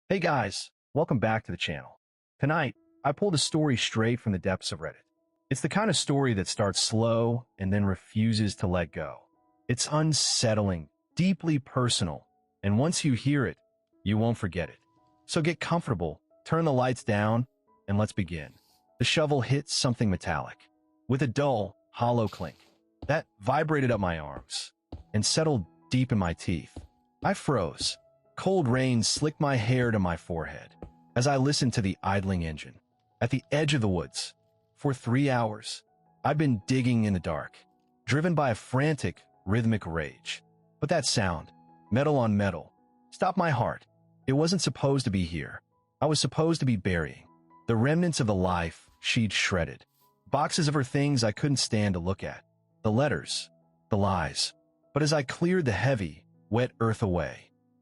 Hey guys, welcome back to the channel. Tonight, I pulled a story straight from the depths of Reddit. It's the kind of story that starts slow and then refuses to let go. It's unsettling, deeply personal, and once you hear it, you won't forget it. So get comfortable, turn the lights down, and let's begin. The shovel hit something metallic, with a dull, hollow clink. That vibrated up my arms and settled deep in my teeth. I froze. Cold rain slicked my hair to my forehead as I listened to the idling engine. At the edge of the woods, for 3 hours, I'd been digging in the dark, driven by a frantic, rhythmic rage. But that sound, metal on metal, stopped my heart. It wasn't supposed to be here. I was supposed to be burying the remnants of the life she'd shredded. Boxes of her things I couldn't stand to look at. The letters, the lies. But as I cleared the heavy, wet earth away,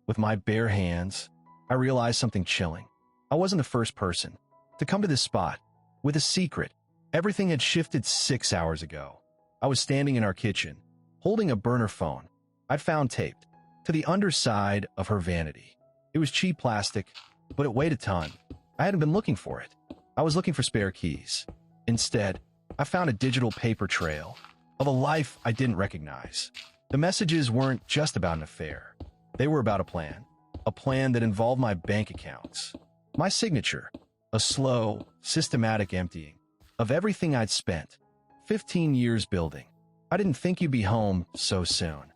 with my bare hands, I realized something chilling. I wasn't the first person to come to this spot with a secret. Everything had shifted 6 hours ago. I was standing in our kitchen, holding a burner phone I'd found taped to the underside of her vanity. It was cheap plastic, but it weighed a ton. I hadn't been looking for it. I was looking for spare keys. Instead, I found a digital paper trail of a life I didn't recognize. The messages weren't just about an affair. They were about a plan that involved my bank accounts, my signature, a slow, systematic emptying of everything I'd spent 15 years building. I didn't think you'd be home so soon,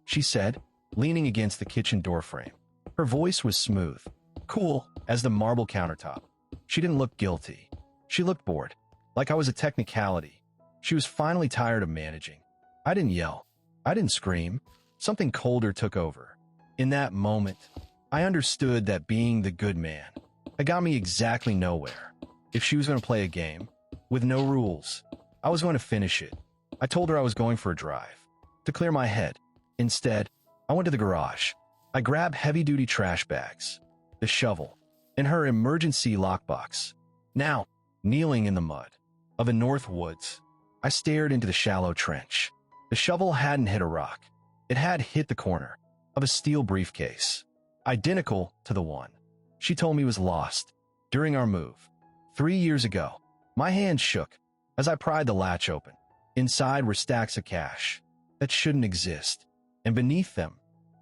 she said, leaning against the kitchen doorframe. Her voice was smooth, cool as the marble countertop. She didn't look guilty. She looked bored, like I was a technicality. She was finally tired of managing. I didn't yell. I didn't scream. Something colder took over. In that moment, I understood that being the good man had got me exactly nowhere. If she was going to play a game with no rules, I was going to finish it. I told her I was going for a drive to clear my head. Instead, I went to the garage. I grabbed heavy-duty trash bags, the shovel, and her emergency lockbox. Now, kneeling in the mud of the North Woods, I stared into the shallow trench. The shovel hadn't hit a rock. It had hit the corner of a steel briefcase, identical to the one she told me was lost during our move 3 years ago. My hand shook as I pried the latch open. Inside were stacks of cash that shouldn't exist, and beneath them,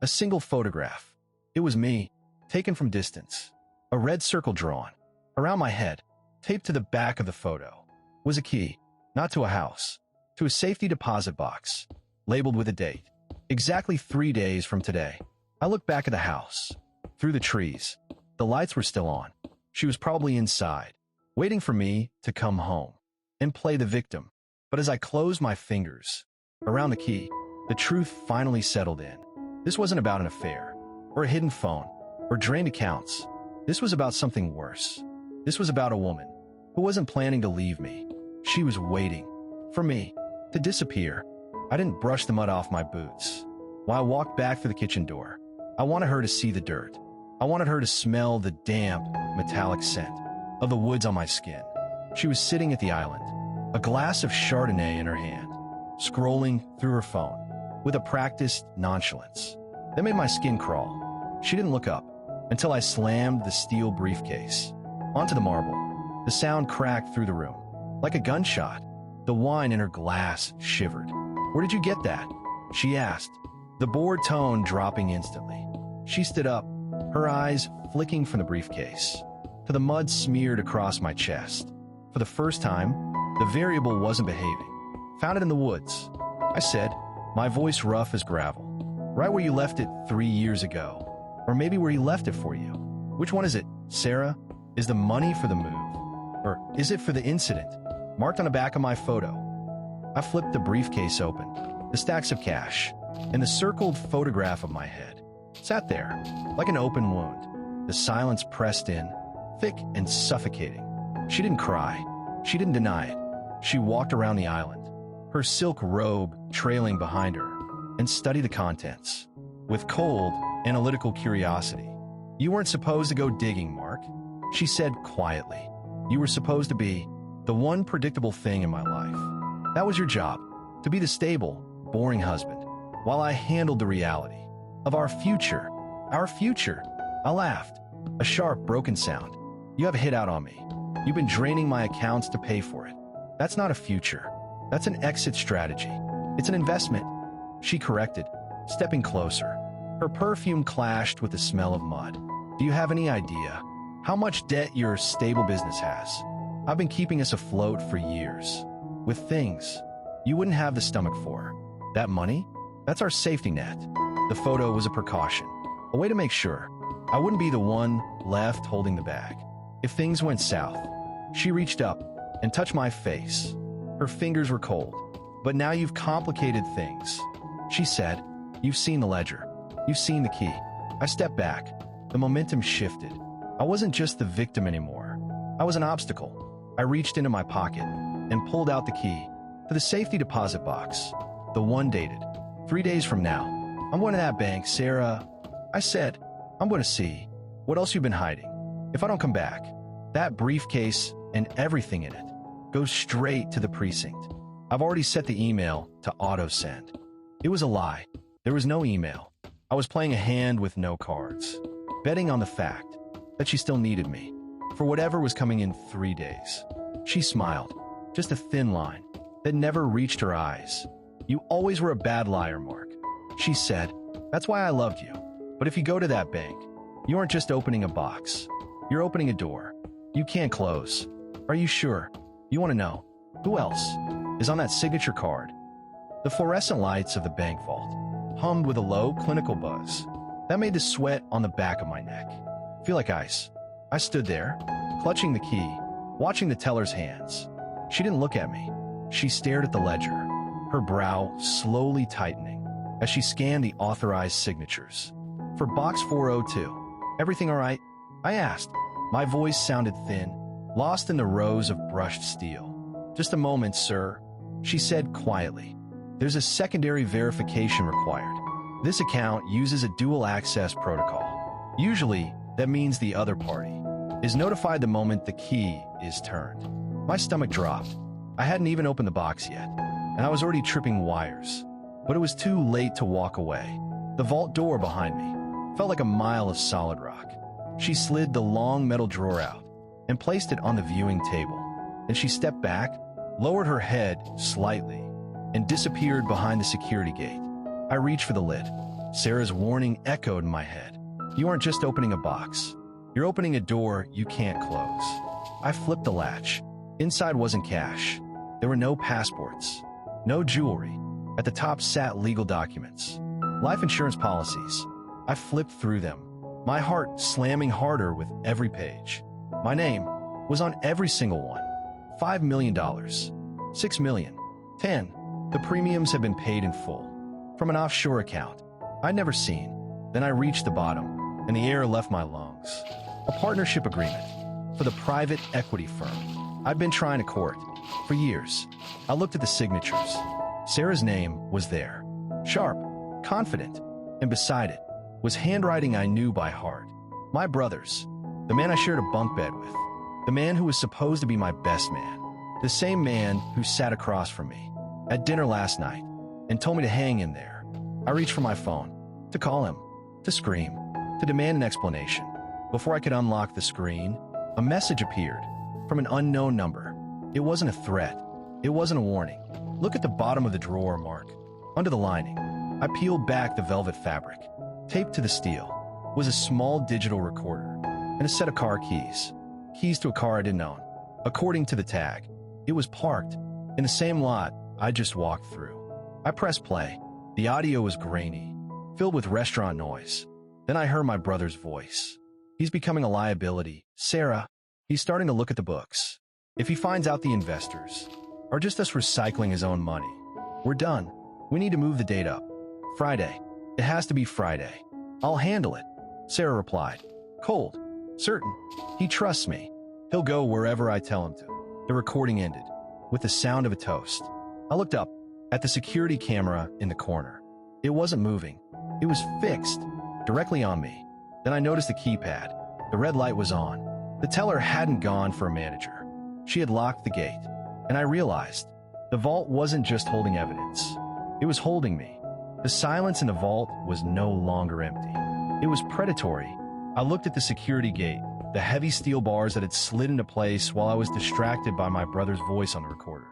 a single photograph. It was me, taken from distance. A red circle drawn around my head. Taped to the back of the photo was a key, not to a house, to a safety deposit box, labeled with a date. Exactly 3 days from today. I looked back at the house, through the trees. The lights were still on. She was probably inside, waiting for me to come home and play the victim. But as I closed my fingers around the key, the truth finally settled in. This wasn't about an affair, or a hidden phone, or drained accounts. This was about something worse. This was about a woman who wasn't planning to leave me. She was waiting for me to disappear. I didn't brush the mud off my boots while I walked back through the kitchen door. I wanted her to see the dirt. I wanted her to smell the damp, metallic scent of the woods on my skin. She was sitting at the island, a glass of Chardonnay in her hand, scrolling through her phone with a practiced nonchalance that made my skin crawl. She didn't look up until I slammed the steel briefcase onto the marble. The sound cracked through the room like a gunshot. The wine in her glass shivered. Where did you get that? She asked, the bored tone dropping instantly. She stood up, her eyes flicking from the briefcase to the mud smeared across my chest. For the first time, the variable wasn't behaving. Found it in the woods, I said, my voice rough as gravel. Right where you left it 3 years ago. Or maybe where he left it for you. Which one is it, Sarah? Is the money for the move? Or is it for the incident marked on the back of my photo? I flipped the briefcase open. The stacks of cash and the circled photograph of my head sat there like an open wound. The silence pressed in, thick and suffocating. She didn't cry. She didn't deny it. She walked around the island, her silk robe trailing behind her, and studied the contents with cold, analytical curiosity. You weren't supposed to go digging, Mark, she said quietly. You were supposed to be the one predictable thing in my life. That was your job, to be the stable, boring husband, while I handled the reality of our future. Our future. I laughed. A sharp, broken sound. You have hit out on me. You've been draining my accounts to pay for it. That's not a future. That's an exit strategy. It's an investment. She corrected, stepping closer. Her perfume clashed with the smell of mud. Do you have any idea how much debt your stable business has? I've been keeping us afloat for years. With things you wouldn't have the stomach for. That money? That's our safety net. The photo was a precaution. A way to make sure I wouldn't be the one left holding the bag. If things went south, she reached up and touched my face. Her fingers were cold. But now you've complicated things. She said, you've seen the ledger. You've seen the key. I stepped back. The momentum shifted. I wasn't just the victim anymore. I was an obstacle. I reached into my pocket and pulled out the key to the safety deposit box. The one dated. 3 days from now. I'm going to that bank, Sarah. I said, I'm going to see what else you've been hiding. If I don't come back, that briefcase and everything in it goes straight to the precinct. I've already set the email to auto-send. It was a lie. There was no email. I was playing a hand with no cards, betting on the fact that she still needed me for whatever was coming in 3 days. She smiled, just a thin line that never reached her eyes. You always were a bad liar, Mark. She said, that's why I loved you. But if you go to that bank, you aren't just opening a box. You're opening a door. You can't close. Are you sure? You want to know who else is on that signature card? The fluorescent lights of the bank vault hummed with a low, clinical buzz that made the sweat on the back of my neck feel like ice. I stood there, clutching the key, watching the teller's hands. She didn't look at me. She stared at the ledger, her brow slowly tightening as she scanned the authorized signatures. For box 402, everything all right? I asked. My voice sounded thin, lost in the rows of brushed steel. Just a moment, sir, she said quietly. There's a secondary verification required. This account uses a dual access protocol. Usually, that means the other party is notified the moment the key is turned. My stomach dropped. I hadn't even opened the box yet, and I was already tripping wires. But it was too late to walk away. The vault door behind me felt like a mile of solid rock. She slid the long metal drawer out and placed it on the viewing table. Then she stepped back, lowered her head slightly, and disappeared behind the security gate. I reached for the lid. Sarah's warning echoed in my head. You aren't just opening a box. You're opening a door you can't close. I flipped the latch. Inside wasn't cash. There were no passports, no jewelry. At the top sat legal documents, life insurance policies. I flipped through them, my heart slamming harder with every page. My name was on every single one. $5 million, $6 million, 10. The premiums had been paid in full from an offshore account I'd never seen. Then I reached the bottom, and the air left my lungs. A partnership agreement for the private equity firm I'd been trying to court for years. I looked at the signatures. Sarah's name was there, sharp, confident, and beside it was handwriting I knew by heart. My brother's, the man I shared a bunk bed with, the man who was supposed to be my best man, the same man who sat across from me at dinner last night and told me to hang in there. I reached for my phone, to call him, to scream, to demand an explanation. Before I could unlock the screen, a message appeared from an unknown number. It wasn't a threat. It wasn't a warning. Look at the bottom of the drawer, Mark. Under the lining, I peeled back the velvet fabric. Taped to the steel was a small digital recorder and a set of car keys. Keys to a car I didn't own. According to the tag, it was parked in the same lot I just walked through. I pressed play. The audio was grainy, filled with restaurant noise. Then I heard my brother's voice. He's becoming a liability. Sarah, he's starting to look at the books. If he finds out the investors are just us recycling his own money, we're done. We need to move the date up. Friday. It has to be Friday. I'll handle it, Sarah replied. Cold. Certain. He trusts me. He'll go wherever I tell him to. The recording ended with the sound of a toast. I looked up at the security camera in the corner. It wasn't moving. It was fixed directly on me. Then I noticed the keypad. The red light was on. The teller hadn't gone for a manager. She had locked the gate. And I realized the vault wasn't just holding evidence. It was holding me. The silence in the vault was no longer empty. It was predatory, I looked at the security gate, the heavy steel bars that had slid into place while I was distracted by my brother's voice on the recorder.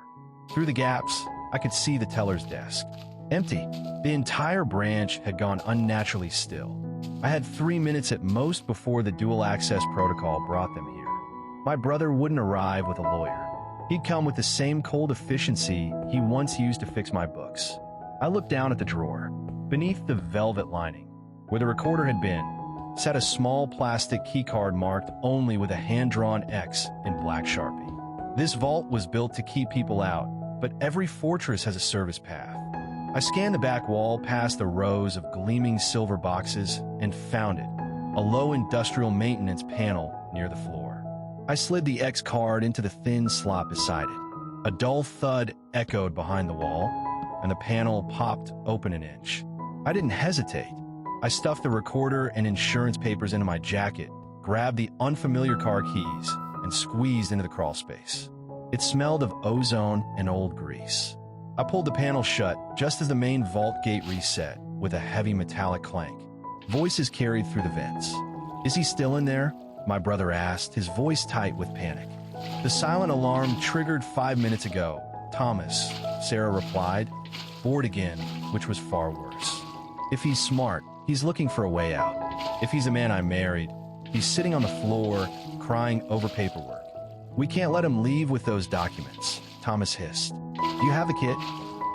Through the gaps, I could see the teller's desk. Empty. The entire branch had gone unnaturally still. I had 3 minutes at most before the dual access protocol brought them here. My brother wouldn't arrive with a lawyer. He'd come with the same cold efficiency he once used to fix my books. I looked down at the drawer. Beneath the velvet lining, where the recorder had been, sat a small plastic keycard marked only with a hand-drawn X in black Sharpie. This vault was built to keep people out, but every fortress has a service path. I scanned the back wall past the rows of gleaming silver boxes and found it, a low industrial maintenance panel near the floor. I slid the X card into the thin slot beside it. A dull thud echoed behind the wall, and the panel popped open an inch. I didn't hesitate. I stuffed the recorder and insurance papers into my jacket, grabbed the unfamiliar car keys, and squeezed into the crawl space. It smelled of ozone and old grease. I pulled the panel shut just as the main vault gate reset with a heavy metallic clank. Voices carried through the vents. "Is he still in there?" my brother asked, his voice tight with panic. "The silent alarm triggered 5 minutes ago, Thomas," Sarah replied, bored again, which was far worse. "If he's smart, he's looking for a way out. If he's a man I married, he's sitting on the floor, crying over paperwork. We can't let him leave with those documents," Thomas hissed. "Do you have the kit?"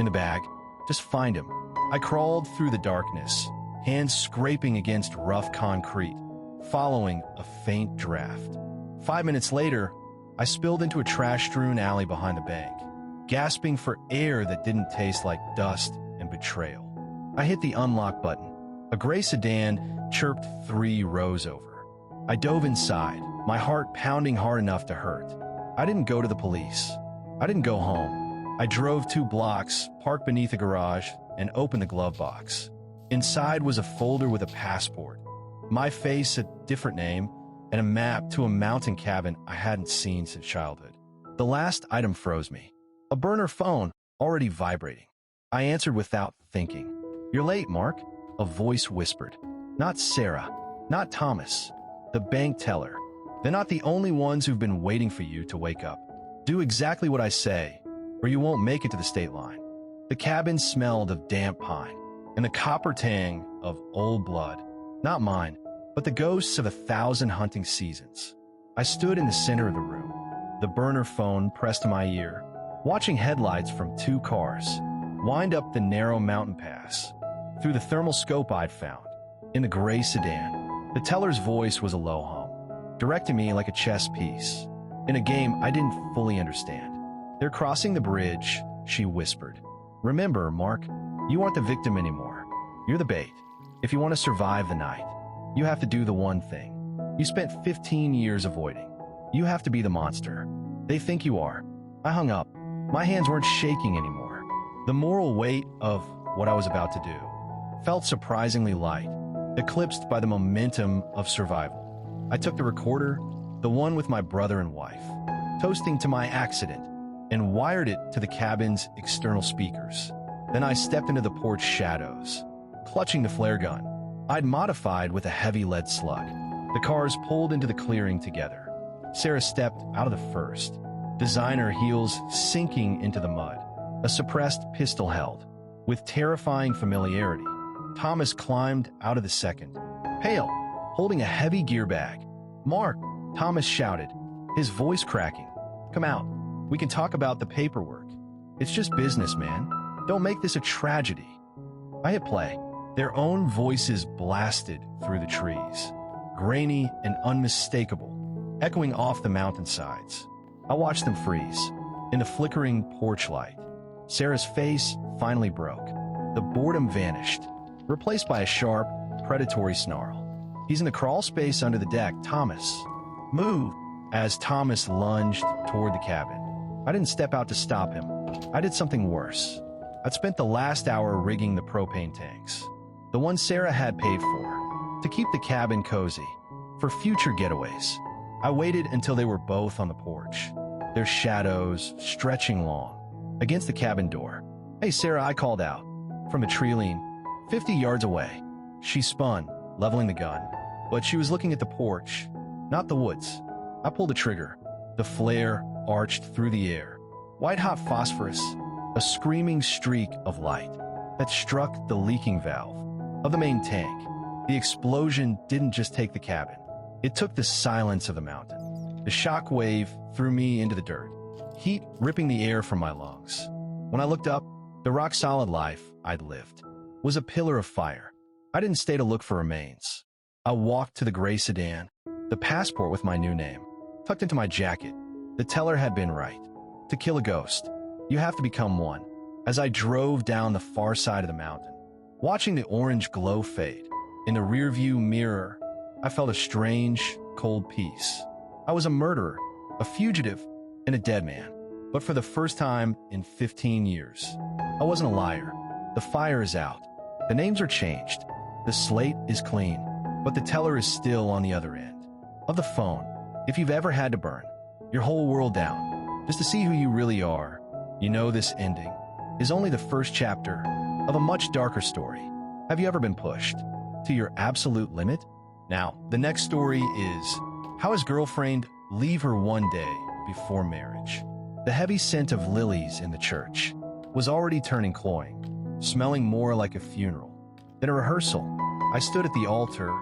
"In the bag. Just find him." I crawled through the darkness, hands scraping against rough concrete, following a faint draft. 5 minutes later, I spilled into a trash-strewn alley behind the bank, gasping for air that didn't taste like dust and betrayal. I hit the unlock button. A gray sedan chirped 3 rows over. I dove inside, my heart pounding hard enough to hurt. I didn't go to the police. I didn't go home. I drove 2 blocks, parked beneath a garage, and opened the glove box. Inside was a folder with a passport, my face, a different name, and a map to a mountain cabin I hadn't seen since childhood. The last item froze me. A burner phone, already vibrating. I answered without thinking. "You're late, Mark," a voice whispered. Not Sarah, not Thomas, the bank teller. They're not the only ones who've been waiting for you to wake up. Do exactly what I say, or you won't make it to the state line. The cabin smelled of damp pine, and the copper tang of old blood. Not mine, but the ghosts of 1,000 hunting seasons. I stood in the center of the room, the burner phone pressed to my ear, watching headlights from 2 cars wind up the narrow mountain pass. Through the thermal scope I'd found, in the gray sedan, the teller's voice was a low hum, directing me like a chess piece, in a game I didn't fully understand. "They're crossing the bridge," she whispered. "Remember, Mark, you aren't the victim anymore. You're the bait. If you want to survive the night, you have to do the one thing you spent 15 years avoiding. You have to be the monster they think you are." I hung up. My hands weren't shaking anymore. The moral weight of what I was about to do felt surprisingly light, eclipsed by the momentum of survival. I took the recorder, the one with my brother and wife, toasting to my accident, and wired it to the cabin's external speakers. Then I stepped into the porch shadows, clutching the flare gun I'd modified with a heavy lead slug. The cars pulled into the clearing together. Sarah stepped out of the first, designer heels sinking into the mud, a suppressed pistol held. With terrifying familiarity, Thomas climbed out of the second, pale, holding a heavy gear bag. "Mark," Thomas shouted, his voice cracking. "Come out. We can talk about the paperwork. It's just business, man. Don't make this a tragedy." I hit play. Their own voices blasted through the trees, grainy and unmistakable, echoing off the mountainsides. I watched them freeze. In the flickering porch light, Sarah's face finally broke. The boredom vanished, replaced by a sharp, predatory snarl. "He's in the crawl space under the deck, Thomas. Move!" As Thomas lunged toward the cabin, I didn't step out to stop him. I did something worse. I'd spent the last hour rigging the propane tanks, the one Sarah had paid for, to keep the cabin cozy, for future getaways. I waited until they were both on the porch, their shadows stretching long against the cabin door. "Hey, Sarah," I called out, from a tree lean 50 yards away. She spun, leveling the gun. but she was looking at the porch, not the woods. I pulled the trigger. The flare arched through the air. White-hot phosphorus, a screaming streak of light that struck the leaking valve of the main tank. The explosion didn't just take the cabin. It took the silence of the mountain. The shock wave threw me into the dirt, heat ripping the air from my lungs. When I looked up, the rock-solid life I'd lived was a pillar of fire. I didn't stay to look for remains. I walked to the gray sedan, the passport with my new name, tucked into my jacket. The teller had been right. To kill a ghost, you have to become one. As I drove down the far side of the mountain, watching the orange glow fade, in the rearview mirror, I felt a strange, cold peace. I was a murderer, a fugitive, and a dead man. But for the first time in 15 years, I wasn't a liar. The fire is out. The names are changed. The slate is clean, but the teller is still on the other end of the phone. If you've ever had to burn your whole world down just to see who you really are, you know this ending is only the first chapter of a much darker story. Have you ever been pushed to your absolute limit? Now, the next story is how his girlfriend leave her one day before marriage. The heavy scent of lilies in the church was already turning cloying, smelling more like a funeral than a rehearsal. I stood at the altar,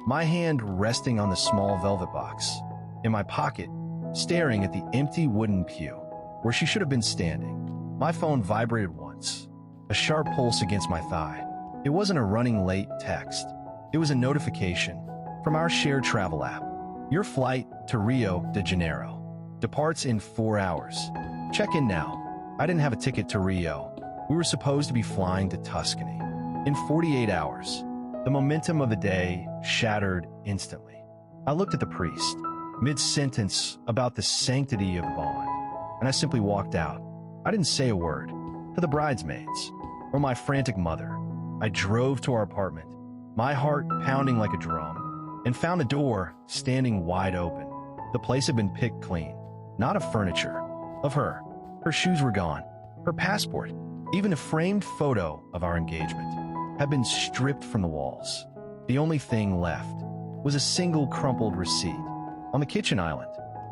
my hand resting on the small velvet box in my pocket, staring at the empty wooden pew where she should have been standing. My phone vibrated once, a sharp pulse against my thigh. It wasn't a running late text. It was a notification from our shared travel app. Your flight to Rio de Janeiro departs in 4 hours. Check in now. I didn't have a ticket to Rio. We were supposed to be flying to Tuscany in 48 hours. The momentum of the day shattered instantly. I looked at the priest, mid-sentence about the sanctity of the bond, and I simply walked out. I didn't say a word to the bridesmaids or my frantic mother. I drove to our apartment, my heart pounding like a drum, and found the door standing wide open. The place had been picked clean, not of furniture, of her. Her shoes were gone, her passport, even a framed photo of our engagement, had been stripped from the walls. The only thing left was a single crumpled receipt on the kitchen island,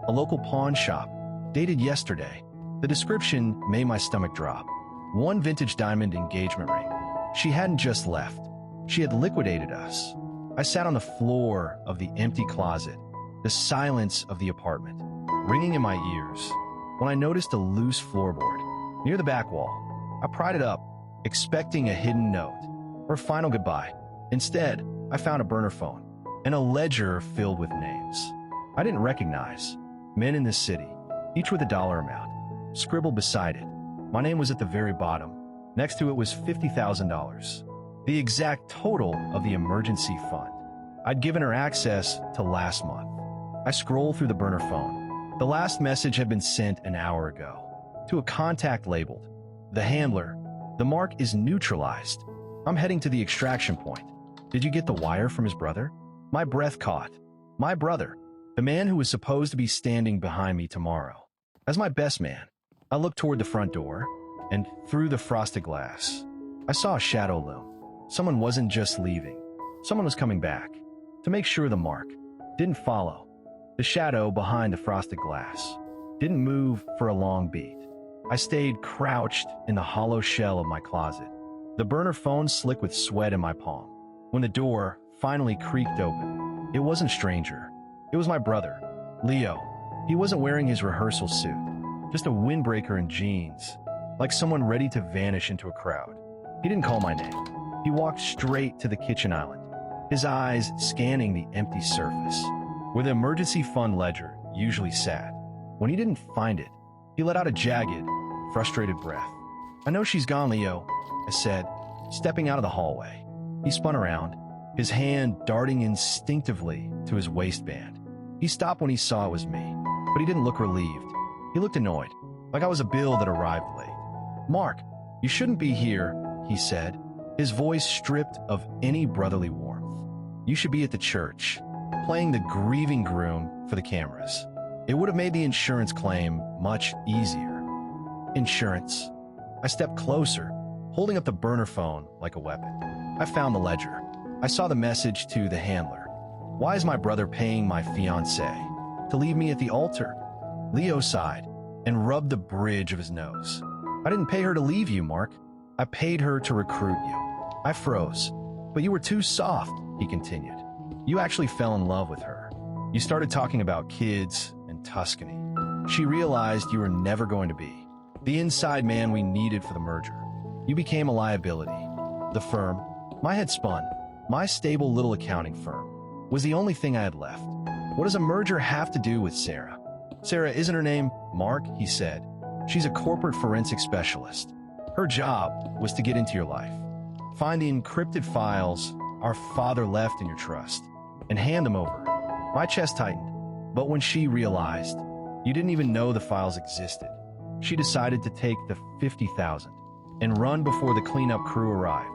a local pawn shop, dated yesterday. The description made my stomach drop. One vintage diamond engagement ring. She hadn't just left. She had liquidated us. I sat on the floor of the empty closet, the silence of the apartment ringing in my ears, when I noticed a loose floorboard near the back wall. I pried it up, expecting a hidden note or a final goodbye. Instead, I found a burner phone and a ledger filled with names I didn't recognize. Men in this city, each with a dollar amount, scribbled beside it. My name was at the very bottom. Next to it was $50,000, the exact total of the emergency fund I'd given her access to last month. I scrolled through the burner phone. The last message had been sent an hour ago to a contact labeled, "The handler. The mark is neutralized. I'm heading to the extraction point. Did you get the wire from his brother?" My breath caught. My brother, the man who was supposed to be standing behind me tomorrow. As my best man, I looked toward the front door, and through the frosted glass, I saw a shadow loom. Someone wasn't just leaving. Someone was coming back to make sure the mark didn't follow. The shadow behind the frosted glass didn't move for a long beat. I stayed crouched in the hollow shell of my closet, the burner phone slick with sweat in my palm. When the door finally creaked open, it wasn't a stranger. It was my brother, Leo. He wasn't wearing his rehearsal suit, just a windbreaker and jeans, like someone ready to vanish into a crowd. He didn't call my name. He walked straight to the kitchen island, his eyes scanning the empty surface, where the emergency fund ledger usually sat. When he didn't find it, he let out a jagged, frustrated breath. "I know she's gone, Leo," I said, stepping out of the hallway. He spun around, his hand darting instinctively to his waistband. He stopped when he saw it was me, but he didn't look relieved. He looked annoyed, like I was a bill that arrived late. "Mark, you shouldn't be here," he said, his voice stripped of any brotherly warmth. "You should be at the church, playing the grieving groom for the cameras. It would have made the insurance claim much easier." Insurance. I stepped closer, holding up the burner phone like a weapon. I found the ledger. I saw the message to the handler. Why is my brother paying my fiancée to leave me at the altar? Leo sighed and rubbed the bridge of his nose. I didn't pay her to leave you, Mark. I paid her to recruit you. I froze. But you were too soft, he continued. You actually fell in love with her. You started talking about kids and Tuscany. She realized you were never going to be the inside man we needed for the merger. You became a liability. The firm, my head spun, my stable little accounting firm, was the only thing I had left. What does a merger have to do with Sarah? Sarah, isn't her name Mark? He said. She's a corporate forensic specialist. Her job was to get into your life, find the encrypted files our father left in your trust, and hand them over. My chest tightened, but when she realized you didn't even know the files existed, she decided to take the 50,000 and run before the cleanup crew arrived.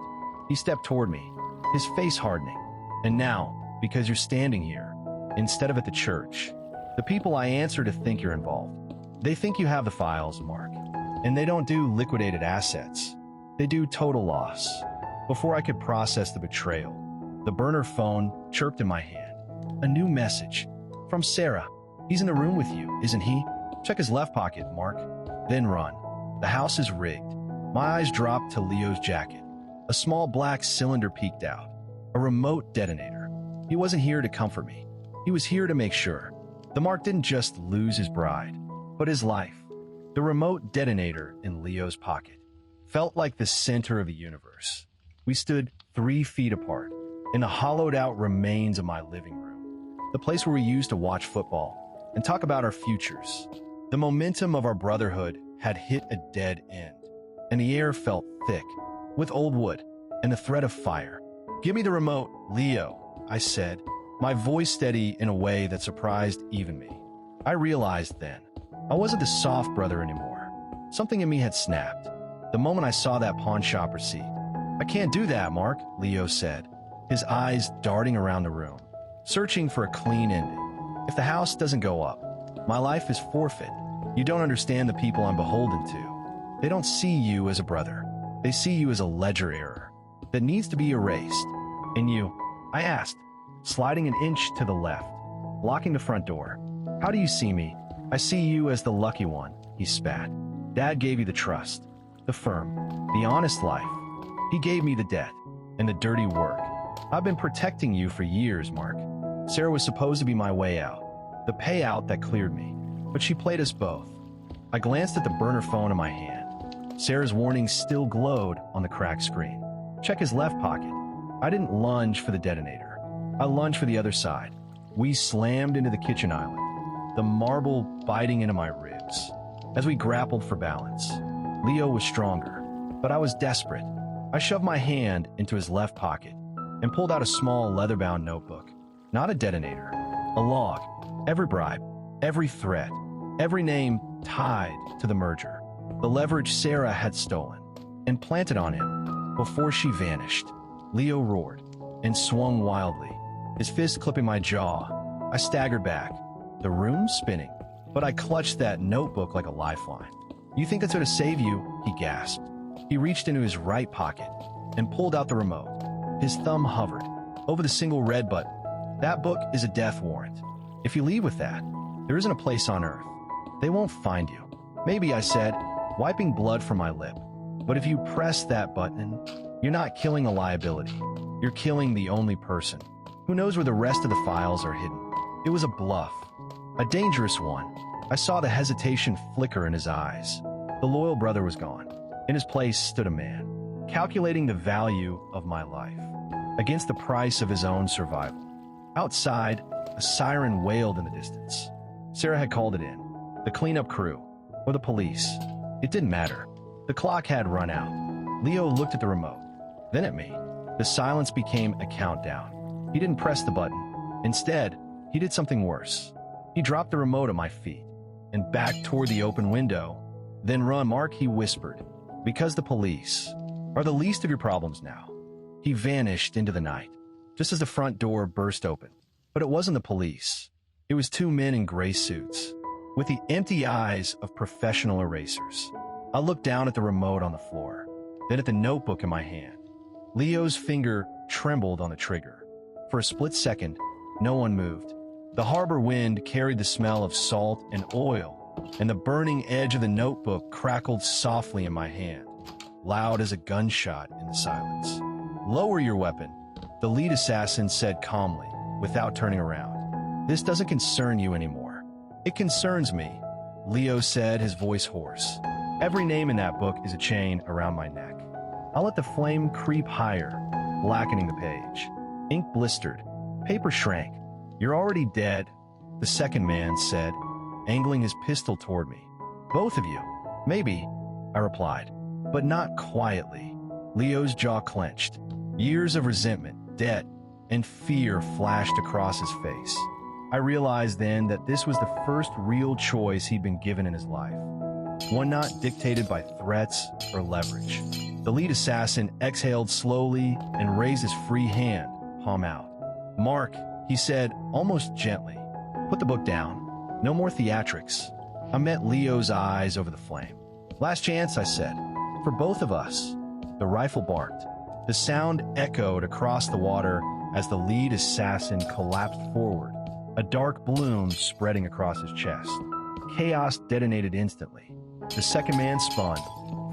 He stepped toward me, his face hardening. And now, because you're standing here, instead of at the church, the people I answer to think you're involved. They think you have the files, Mark, and they don't do liquidated assets. They do total loss. Before I could process the betrayal, the burner phone chirped in my hand. A new message. From Sarah. He's in the room with you, isn't he? Check his left pocket, Mark. Then run. The house is rigged. My eyes dropped to Leo's jacket. A small black cylinder peeked out. A remote detonator. He wasn't here to comfort me. He was here to make sure. The Mark didn't just lose his bride, but his life. The remote detonator in Leo's pocket felt like the center of the universe. We stood 3 feet apart in the hollowed-out remains of my living room, the place where we used to watch football and talk about our futures. The momentum of our brotherhood had hit a dead end, and the air felt thick with old wood and the threat of fire. Give me the remote, Leo, I said, my voice steady in a way that surprised even me. I realized then I wasn't the soft brother anymore. Something in me had snapped the moment I saw that pawn shop receipt. I can't do that, Mark, Leo said, his eyes darting around the room, searching for a clean ending. If the house doesn't go up, my life is forfeit. You don't understand the people I'm beholden to. They don't see you as a brother. They see you as a ledger error that needs to be erased. And you, I asked, sliding an inch to the left, blocking the front door. How do you see me? I see you as the lucky one, he spat. Dad gave you the trust, the firm, the honest life. He gave me the debt and the dirty work. I've been protecting you for years, Mark. Sarah was supposed to be my way out, the payout that cleared me, but she played us both. I glanced at the burner phone in my hand. Sarah's warning still glowed on the cracked screen. Check his left pocket. I didn't lunge for the detonator. I lunged for the other side. We slammed into the kitchen island, the marble biting into my ribs. As we grappled for balance, Leo was stronger, but I was desperate. I shoved my hand into his left pocket and pulled out a small leather-bound notebook. Not a detonator, a log. Every bribe, every threat, every name tied to the merger. The leverage Sarah had stolen and planted on him before she vanished. Leo roared and swung wildly, his fist clipping my jaw. I staggered back, the room spinning, but I clutched that notebook like a lifeline. You think that's going to save you? He gasped. He reached into his right pocket and pulled out the remote. His thumb hovered over the single red button. That book is a death warrant. If you leave with that, there isn't a place on earth. They won't find you. Maybe, I said, wiping blood from my lip. But if you press that button, you're not killing a liability. You're killing the only person who knows where the rest of the files are hidden. It was a bluff, a dangerous one. I saw the hesitation flicker in his eyes. The loyal brother was gone. In his place stood a man, calculating the value of my life against the price of his own survival. Outside, a siren wailed in the distance. Sarah had called it in. The cleanup crew, or the police. It didn't matter. The clock had run out. Leo looked at the remote, then at me. The silence became a countdown. He didn't press the button. Instead, he did something worse. He dropped the remote at my feet and backed toward the open window. Then run, Mark, he whispered, because the police are the least of your problems now. He vanished into the night, just as the front door burst open. But it wasn't the police. It was 2 men in gray suits, with the empty eyes of professional erasers. I looked down at the remote on the floor, then at the notebook in my hand. Leo's finger trembled on the trigger. For a split second, No one moved. The harbor wind carried the smell of salt and oil, and the burning edge of the notebook crackled softly in my hand, loud as a gunshot in the silence. "Lower your weapon," the lead assassin said calmly, without turning around. "This doesn't concern you anymore." "It concerns me," Leo said, his voice hoarse. "Every name in that book is a chain around my neck." I let the flame creep higher, blackening the page. Ink blistered. Paper shrank. "You're already dead," the second man said, angling his pistol toward me. "Both of you." "Maybe," I replied, but not quietly. Leo's jaw clenched. Years of resentment, debt, and fear flashed across his face. I realized then that this was the first real choice he'd been given in his life, one not dictated by threats or leverage. The lead assassin exhaled slowly and raised his free hand, palm out. "Mark," he said, almost gently, "put the book down. No more theatrics." I met Leo's eyes over the flame. "Last chance," I said, "for both of us." The rifle barked. The sound echoed across the water as the lead assassin collapsed forward, a dark bloom spreading across his chest. Chaos detonated instantly. The second man spun,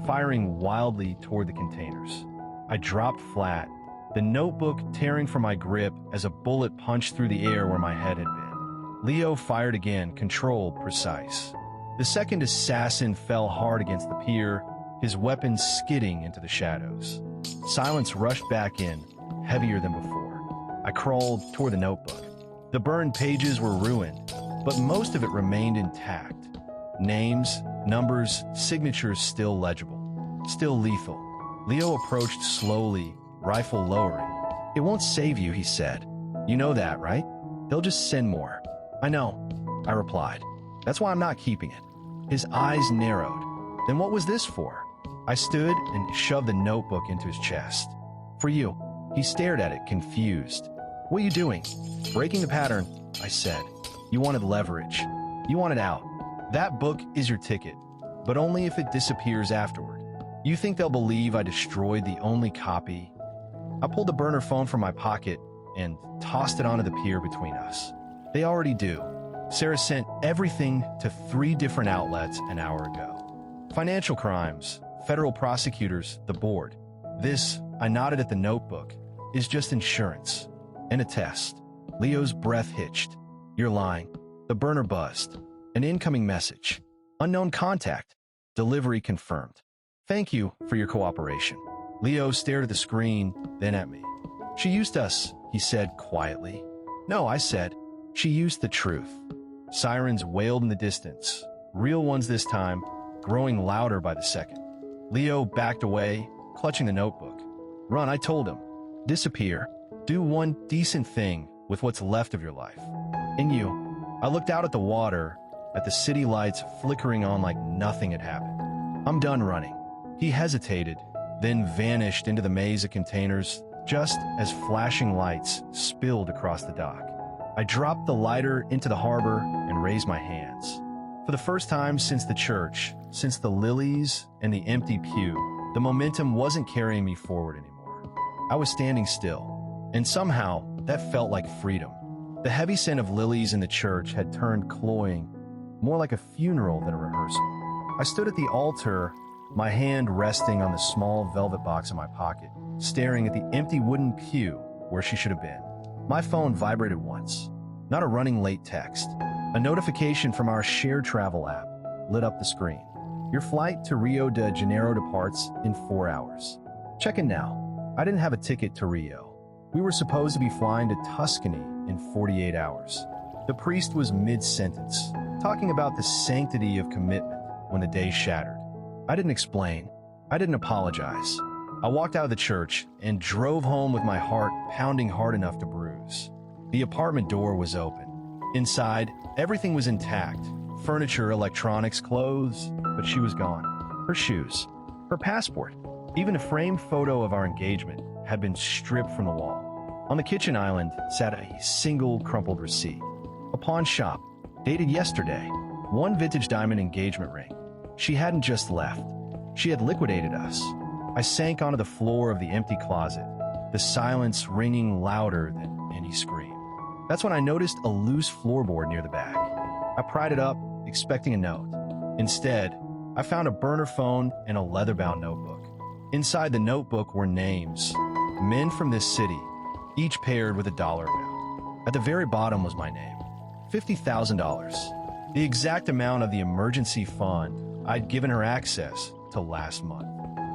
firing wildly toward the containers. I dropped flat, the notebook tearing from my grip as a bullet punched through the air where my head had been. Leo fired again, controlled, precise. The second assassin fell hard against the pier, his weapon skidding into the shadows. Silence rushed back in, heavier than before. I crawled toward the notebook. The burned pages were ruined, but most of it remained intact. Names, numbers, signatures still legible, still lethal. Leo approached slowly, rifle lowering. "It won't save you," he said. "You know that, right? They'll just send more." "I know," I replied. "That's why I'm not keeping it." His eyes narrowed. "Then what was this for?" I stood and shoved the notebook into his chest. "For you." He stared at it, confused. "What are you doing?" "Breaking the pattern," I said. "You wanted leverage. You wanted out. That book is your ticket, but only if it disappears afterward. You think they'll believe I destroyed the only copy?" I pulled the burner phone from my pocket and tossed it onto the pier between us. "They already do. Sarah sent everything to 3 different outlets an hour ago. Financial crimes, federal prosecutors, the board. This," I nodded at the notebook, "is just insurance. And a test." Leo's breath hitched. "You're lying." The burner buzzed. An incoming message. "Unknown contact. Delivery confirmed. Thank you for your cooperation." Leo stared at the screen, then at me. "She used us," he said quietly. "No," I said. "She used the truth." Sirens wailed in the distance, real ones this time, growing louder by the second. Leo backed away, clutching the notebook. "Run," I told him. "Disappear. Do one decent thing with what's left of your life." "And you?" I looked out at the water, at the city lights flickering on like nothing had happened. "I'm done running." He hesitated, then vanished into the maze of containers just as flashing lights spilled across the dock. I dropped the lighter into the harbor and raised my hands. For the first time since the church, since the lilies and the empty pew, the momentum wasn't carrying me forward anymore. I was standing still, and somehow that felt like freedom. The heavy scent of lilies in the church had turned cloying, more like a funeral than a rehearsal. I stood at the altar, my hand resting on the small velvet box in my pocket, staring at the empty wooden pew where she should have been. My phone vibrated once. Not a running late text. A notification from our shared travel app lit up the screen. "Your flight to Rio de Janeiro departs in 4 hours. Check in now." I didn't have a ticket to Rio. We were supposed to be flying to Tuscany in 48 hours. The priest was mid-sentence, talking about the sanctity of commitment when the day shattered. I didn't explain. I didn't apologize. I walked out of the church and drove home with my heart pounding hard enough to bruise. The apartment door was open. Inside, everything was intact. Furniture, electronics, clothes, but she was gone. Her shoes, her passport, even a framed photo of our engagement had been stripped from the wall. On the kitchen island sat a single crumpled receipt. A pawn shop, dated yesterday. One vintage diamond engagement ring. She hadn't just left. She had liquidated us. I sank onto the floor of the empty closet, the silence ringing louder than any scream. That's when I noticed a loose floorboard near the back. I pried it up, expecting a note. Instead, I found a burner phone and a leather-bound notebook. Inside the notebook were names, men from this city, each paired with a dollar amount. At the very bottom was my name, $50,000, the exact amount of the emergency fund I'd given her access to last month.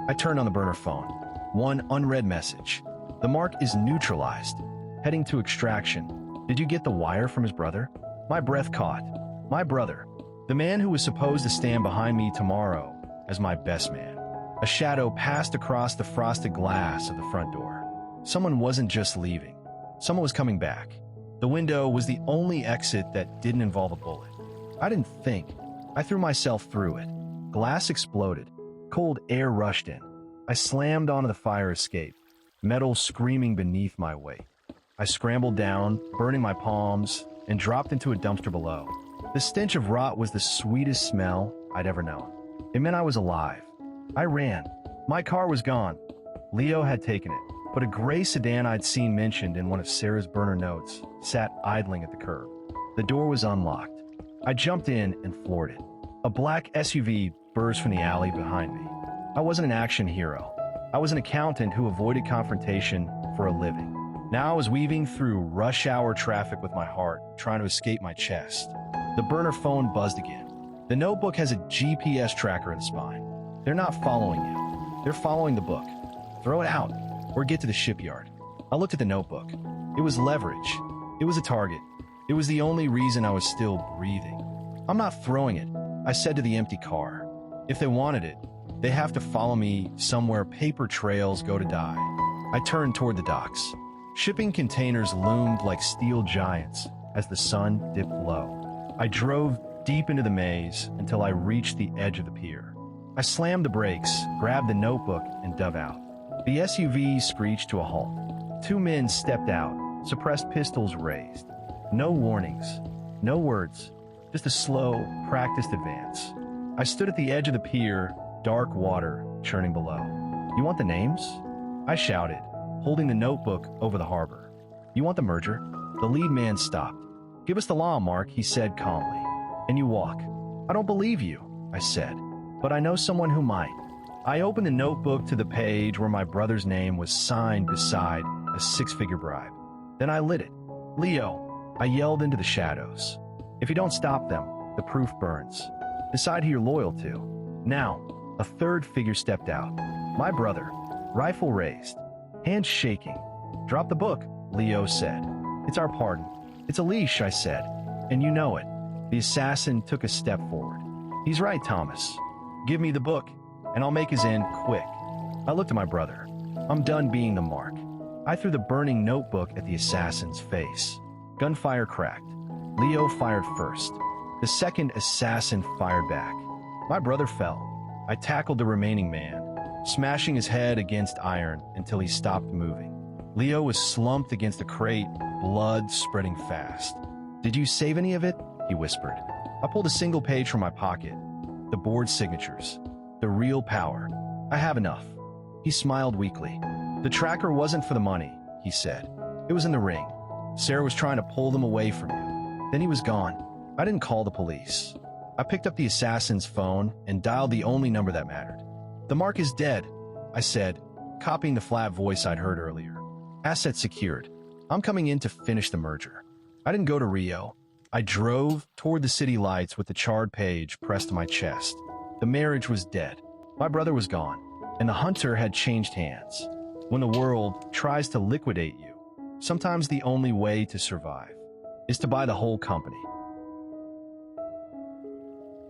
I turned on the burner phone. One unread message. The mark is neutralized. Heading to extraction. Did you get the wire from his brother? My breath caught. My brother. The man who was supposed to stand behind me tomorrow as my best man. A shadow passed across the frosted glass of the front door. Someone wasn't just leaving. Someone was coming back. The window was the only exit that didn't involve a bullet. I didn't think. I threw myself through it. Glass exploded. Cold air rushed in. I slammed onto the fire escape, metal screaming beneath my weight. I scrambled down, burning my palms, and dropped into a dumpster below. The stench of rot was the sweetest smell I'd ever known. It meant I was alive. I ran. My car was gone. Leo had taken it, but a gray sedan I'd seen mentioned in one of Sarah's burner notes sat idling at the curb. The door was unlocked. I jumped in and floored it. A black SUV burst from the alley behind me. I wasn't an action hero. I was an accountant who avoided confrontation for a living. Now I was weaving through rush hour traffic with my heart, trying to escape my chest. The burner phone buzzed again. The notebook has a GPS tracker in the spine. They're not following you. They're following the book. Throw it out, or get to the shipyard. I looked at the notebook. It was leverage. It was a target. It was the only reason I was still breathing. I'm not throwing it, I said to the empty car. If they wanted it, they have to follow me somewhere paper trails go to die. I turned toward the docks. Shipping containers loomed like steel giants as the sun dipped low. I drove deep into the maze until I reached the edge of the pier. I slammed the brakes, grabbed the notebook, and dove out. The SUV screeched to a halt. Two men stepped out, suppressed pistols raised. No warnings, no words, just a slow, practiced advance. I stood at the edge of the pier, dark water churning below. You want the names? I shouted, holding the notebook over the harbor. You want the merger? The lead man stopped. Give us the law, Mark, he said calmly. And you walk. I don't believe you, I said, but I know someone who might. I opened the notebook to the page where my brother's name was signed beside a six-figure bribe. Then I lit it. Leo, I yelled into the shadows. If you don't stop them, the proof burns. Decide who you're loyal to. Now, a third figure stepped out. My brother, rifle raised, hands shaking. Drop the book, Leo said. It's our pardon. It's a leash, I said. And you know it. The assassin took a step forward. He's right, Thomas. Give me the book, and I'll make his end quick. I looked at my brother. I'm done being the mark. I threw the burning notebook at the assassin's face. Gunfire cracked. Leo fired first. The second assassin fired back. My brother fell. I tackled the remaining man, smashing his head against iron until he stopped moving. Leo was slumped against a crate, blood spreading fast. Did you save any of it? He whispered. I pulled a single page from my pocket. The board signatures. The real power. I have enough. He smiled weakly. The tracker wasn't for the money, he said. It was in the ring. Sarah was trying to pull them away from you. Then he was gone. I didn't call the police. I picked up the assassin's phone and dialed the only number that mattered. The mark is dead, I said, copying the flat voice I'd heard earlier. Asset secured. I'm coming in to finish the merger. I didn't go to Rio. I drove toward the city lights with the charred page pressed to my chest. The marriage was dead. My brother was gone, and the hunter had changed hands. When the world tries to liquidate you, sometimes the only way to survive is to buy the whole company.